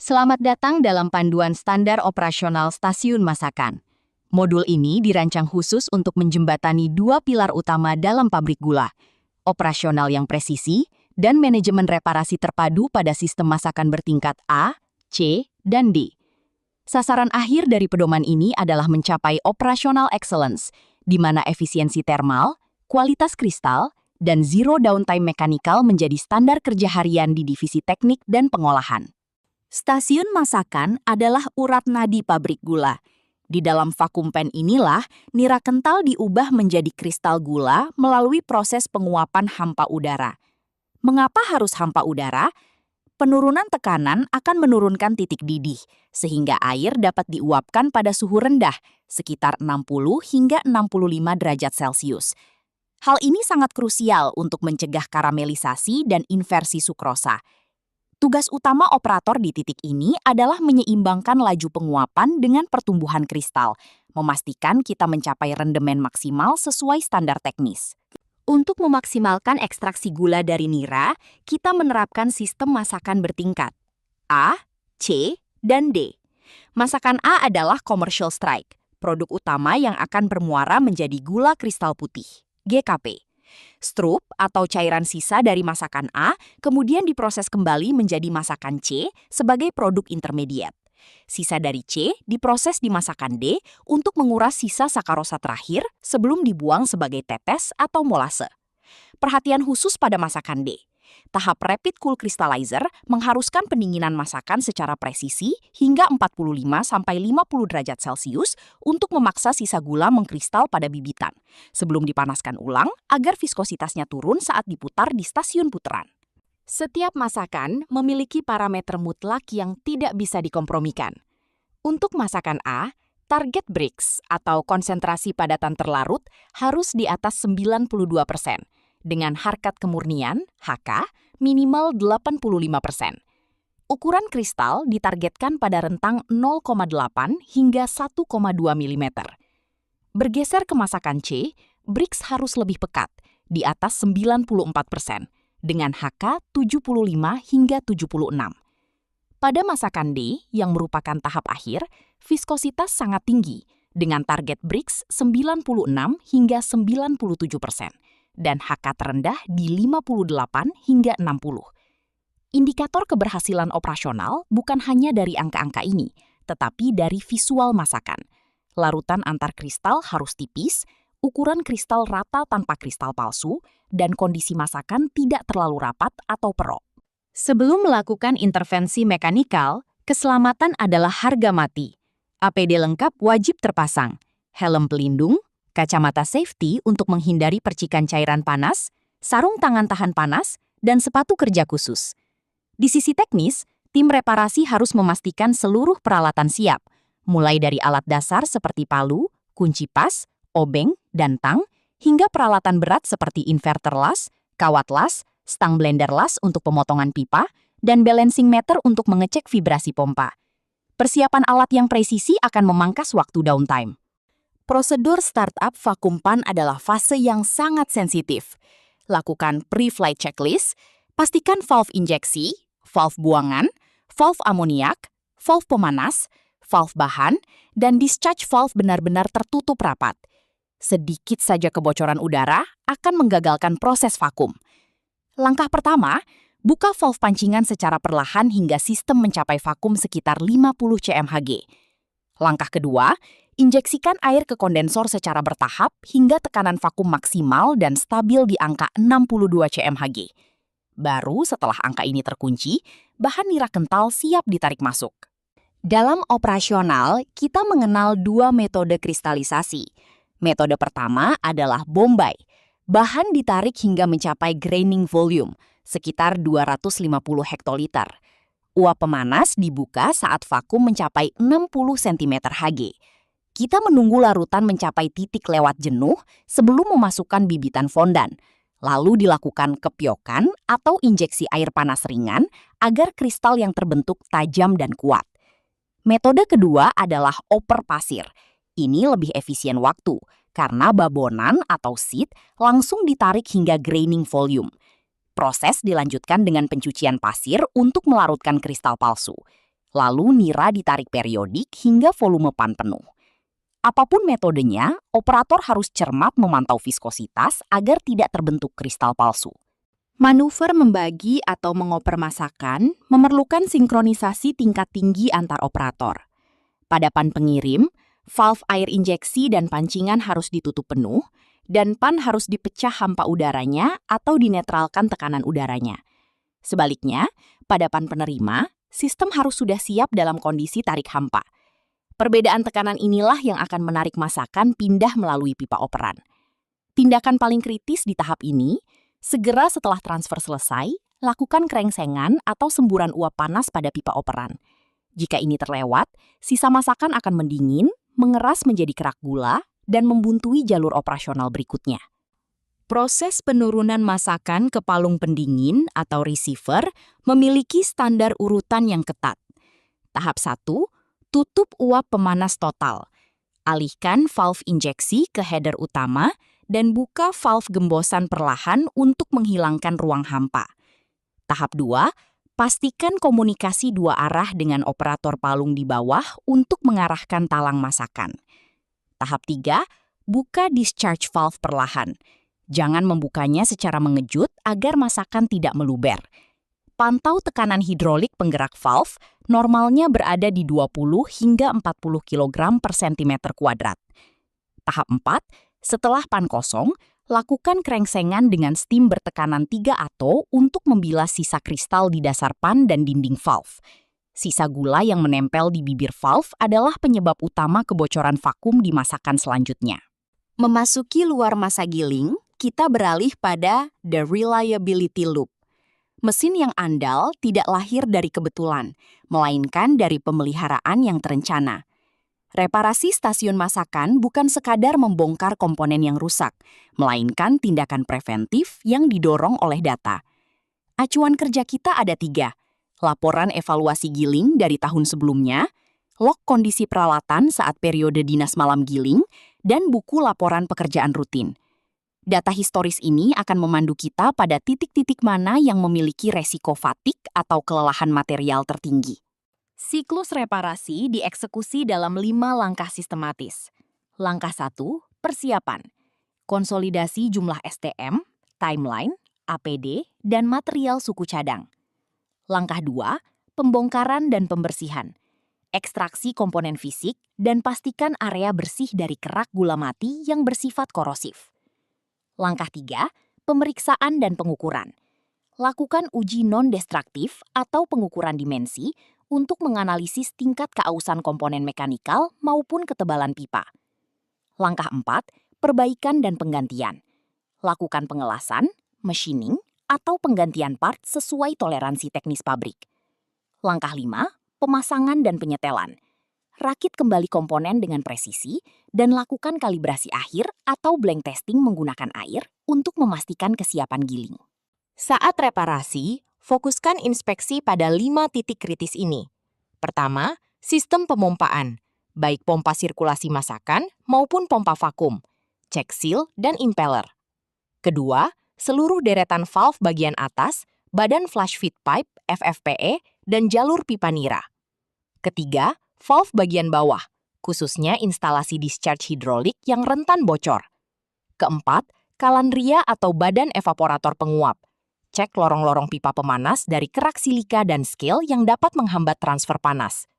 Selamat datang dalam panduan standar operasional stasiun masakan. Modul ini dirancang khusus untuk menjembatani dua pilar utama dalam pabrik gula, operasional yang presisi dan manajemen reparasi terpadu pada sistem masakan bertingkat A, C, dan D. Sasaran akhir dari pedoman ini adalah mencapai operational excellence, di mana efisiensi termal, kualitas kristal, dan zero downtime mekanikal menjadi standar kerja harian di divisi teknik dan pengolahan. Stasiun masakan adalah urat nadi pabrik gula. Di dalam vakum pen inilah, nira kental diubah menjadi kristal gula melalui proses penguapan hampa udara. Mengapa harus hampa udara? Penurunan tekanan akan menurunkan titik didih, sehingga air dapat diuapkan pada suhu rendah, sekitar 60 hingga 65 derajat Celcius. Hal ini sangat krusial untuk mencegah karamelisasi dan inversi sukrosa. Tugas utama operator di titik ini adalah menyeimbangkan laju penguapan dengan pertumbuhan kristal, memastikan kita mencapai rendemen maksimal sesuai standar teknis. Untuk memaksimalkan ekstraksi gula dari nira, kita menerapkan sistem masakan bertingkat A, C, dan D. Masakan A adalah commercial strike, produk utama yang akan bermuara menjadi gula kristal putih, GKP. Strup atau cairan sisa dari masakan A kemudian diproses kembali menjadi masakan C sebagai produk intermediate. Sisa dari C diproses di masakan D untuk menguras sisa sakarosa terakhir sebelum dibuang sebagai tetes atau molase. Perhatian khusus pada masakan D. Tahap rapid cool crystallizer mengharuskan pendinginan masakan secara presisi hingga 45-50 derajat Celcius untuk memaksa sisa gula mengkristal pada bibitan, sebelum dipanaskan ulang agar viskositasnya turun saat diputar di stasiun puteran. Setiap masakan memiliki parameter mutlak yang tidak bisa dikompromikan. Untuk masakan A, target Brix atau konsentrasi padatan terlarut harus di atas 92%, dengan harkat kemurnian, HK, minimal 85%. Ukuran kristal ditargetkan pada rentang 0,8 hingga 1,2 mm. Bergeser ke masakan C, Brix harus lebih pekat, di atas 94%, dengan HK 75 hingga 76. Pada masakan D, yang merupakan tahap akhir, viskositas sangat tinggi, dengan target Brix 96 hingga 97%. Dan HK terendah di 58 hingga 60. Indikator keberhasilan operasional bukan hanya dari angka-angka ini, tetapi dari visual masakan. Larutan antar kristal harus tipis, ukuran kristal rata tanpa kristal palsu, dan kondisi masakan tidak terlalu rapat atau perok. Sebelum melakukan intervensi mekanikal, keselamatan adalah harga mati. APD lengkap wajib terpasang, helm pelindung, kacamata safety untuk menghindari percikan cairan panas, sarung tangan tahan panas, dan sepatu kerja khusus. Di sisi teknis, tim reparasi harus memastikan seluruh peralatan siap, mulai dari alat dasar seperti palu, kunci pas, obeng, dan tang, hingga peralatan berat seperti inverter las, kawat las, stang blender las untuk pemotongan pipa, dan balancing meter untuk mengecek vibrasi pompa. Persiapan alat yang presisi akan memangkas waktu downtime. Prosedur startup vakum pan adalah fase yang sangat sensitif. Lakukan pre-flight checklist, pastikan valve injeksi, valve buangan, valve amoniak, valve pemanas, valve bahan, dan discharge valve benar-benar tertutup rapat. Sedikit saja kebocoran udara akan menggagalkan proses vakum. Langkah pertama, buka valve pancingan secara perlahan hingga sistem mencapai vakum sekitar 50 cmhg. Langkah kedua, injeksikan air ke kondensor secara bertahap hingga tekanan vakum maksimal dan stabil di angka 62 cmhg. Baru setelah angka ini terkunci, bahan nira kental siap ditarik masuk. Dalam operasional, kita mengenal dua metode kristalisasi. Metode pertama adalah bombay. Bahan ditarik hingga mencapai graining volume, sekitar 250 hektoliter. Uap pemanas dibuka saat vakum mencapai 60 cm/Hg. Kita menunggu larutan mencapai titik lewat jenuh sebelum memasukkan bibitan fondan, lalu dilakukan kepiokan atau injeksi air panas ringan agar kristal yang terbentuk tajam dan kuat. Metode kedua adalah oper pasir. Ini lebih efisien waktu, karena babonan atau seed langsung ditarik hingga graining volume. Proses dilanjutkan dengan pencucian pasir untuk melarutkan kristal palsu. Lalu nira ditarik periodik hingga volume pan penuh. Apapun metodenya, operator harus cermat memantau viskositas agar tidak terbentuk kristal palsu. Manuver membagi atau mengoper masakan memerlukan sinkronisasi tingkat tinggi antar operator. Pada pan pengirim, valve air injeksi dan pancingan harus ditutup penuh, dan pan harus dipecah hampa udaranya atau dinetralkan tekanan udaranya. Sebaliknya, pada pan penerima, sistem harus sudah siap dalam kondisi tarik hampa. Perbedaan tekanan inilah yang akan menarik masakan pindah melalui pipa operan. Tindakan paling kritis di tahap ini, segera setelah transfer selesai, lakukan kerengsengan atau semburan uap panas pada pipa operan. Jika ini terlewat, sisa masakan akan mendingin, mengeras menjadi kerak gula, dan membuntui jalur operasional berikutnya. Proses penurunan masakan ke palung pendingin atau receiver memiliki standar urutan yang ketat. Tahap 1, tutup uap pemanas total. Alihkan valve injeksi ke header utama dan buka valve gembosan perlahan untuk menghilangkan ruang hampa. Tahap 2, pastikan komunikasi dua arah dengan operator palung di bawah untuk mengarahkan talang masakan. Tahap 3, buka discharge valve perlahan. Jangan membukanya secara mengejut agar masakan tidak meluber. Pantau tekanan hidrolik penggerak valve, normalnya berada di 20 hingga 40 kg per cm kuadrat. Tahap 4, setelah pan kosong, lakukan kerengsengan dengan steam bertekanan 3 atau untuk membilas sisa kristal di dasar pan dan dinding valve. Sisa gula yang menempel di bibir valve adalah penyebab utama kebocoran vakum di masakan selanjutnya. Memasuki luar masa giling, kita beralih pada the reliability loop. Mesin yang andal tidak lahir dari kebetulan, melainkan dari pemeliharaan yang terencana. Reparasi stasiun masakan bukan sekadar membongkar komponen yang rusak, melainkan tindakan preventif yang didorong oleh data. Acuan kerja kita ada 3, laporan evaluasi giling dari tahun sebelumnya, log kondisi peralatan saat periode dinas malam giling, dan buku laporan pekerjaan rutin. Data historis ini akan memandu kita pada titik-titik mana yang memiliki resiko fatik atau kelelahan material tertinggi. Siklus reparasi dieksekusi dalam 5 langkah sistematis. Langkah 1, persiapan. Konsolidasi jumlah STM, timeline, APD, dan material suku cadang. Langkah 2, pembongkaran dan pembersihan. Ekstraksi komponen fisik dan pastikan area bersih dari kerak gula mati yang bersifat korosif. Langkah 3, pemeriksaan dan pengukuran. Lakukan uji non-destruktif atau pengukuran dimensi untuk menganalisis tingkat keausan komponen mekanikal maupun ketebalan pipa. Langkah 4, perbaikan dan penggantian. Lakukan pengelasan, machining, atau penggantian part sesuai toleransi teknis pabrik. Langkah 5, pemasangan dan penyetelan. Rakit kembali komponen dengan presisi dan lakukan kalibrasi akhir atau blank testing menggunakan air untuk memastikan kesiapan giling. Saat reparasi, fokuskan inspeksi pada 5 titik kritis ini. Pertama, sistem pemompaan, baik pompa sirkulasi masakan maupun pompa vakum, check seal, dan impeller. Kedua, seluruh deretan valve bagian atas, badan flush feed pipe, FFPE, dan jalur pipa nira. Ketiga, valve bagian bawah, khususnya instalasi discharge hidrolik yang rentan bocor. Keempat, kalandria atau badan evaporator penguap. Cek lorong-lorong pipa pemanas dari kerak silika dan scale yang dapat menghambat transfer panas.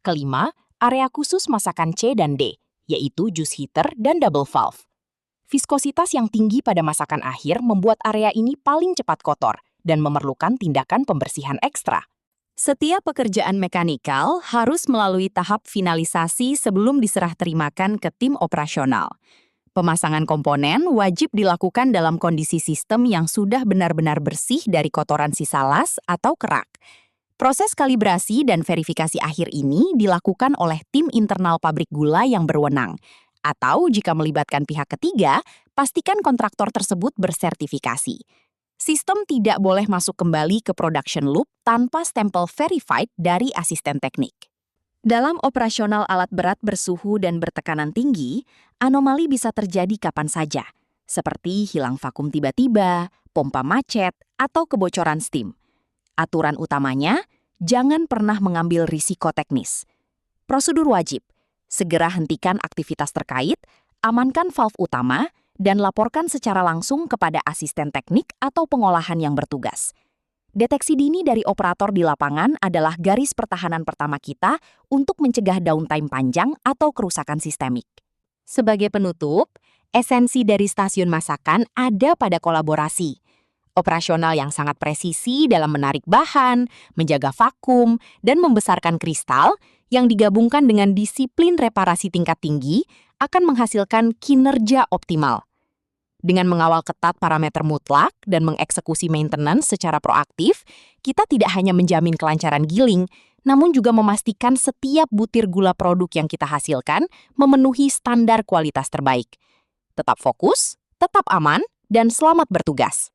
Kelima, area khusus masakan C dan D, yaitu juice heater dan double valve. Viskositas yang tinggi pada masakan akhir membuat area ini paling cepat kotor dan memerlukan tindakan pembersihan ekstra. Setiap pekerjaan mekanikal harus melalui tahap finalisasi sebelum diserah terimakan ke tim operasional. Pemasangan komponen wajib dilakukan dalam kondisi sistem yang sudah benar-benar bersih dari kotoran sisa las atau kerak. Proses kalibrasi dan verifikasi akhir ini dilakukan oleh tim internal pabrik gula yang berwenang. Atau jika melibatkan pihak ketiga, pastikan kontraktor tersebut bersertifikasi. Sistem tidak boleh masuk kembali ke production loop tanpa stempel verified dari asisten teknik. Dalam operasional alat berat bersuhu dan bertekanan tinggi, anomali bisa terjadi kapan saja, seperti hilang vakum tiba-tiba, pompa macet, atau kebocoran steam. Aturan utamanya, Jangan pernah mengambil risiko teknis. Prosedur wajib. Segera hentikan aktivitas terkait, amankan valve utama, dan laporkan secara langsung kepada asisten teknik atau pengolahan yang bertugas. Deteksi dini dari operator di lapangan adalah garis pertahanan pertama kita untuk mencegah downtime panjang atau kerusakan sistemik. Sebagai penutup, esensi dari stasiun masakan ada pada kolaborasi. Operasional yang sangat presisi dalam menarik bahan, menjaga vakum, dan membesarkan kristal yang digabungkan dengan disiplin reparasi tingkat tinggi akan menghasilkan kinerja optimal. Dengan mengawal ketat parameter mutlak dan mengeksekusi maintenance secara proaktif, kita tidak hanya menjamin kelancaran giling, namun juga memastikan setiap butir gula produk yang kita hasilkan memenuhi standar kualitas terbaik. Tetap fokus, tetap aman, dan selamat bertugas.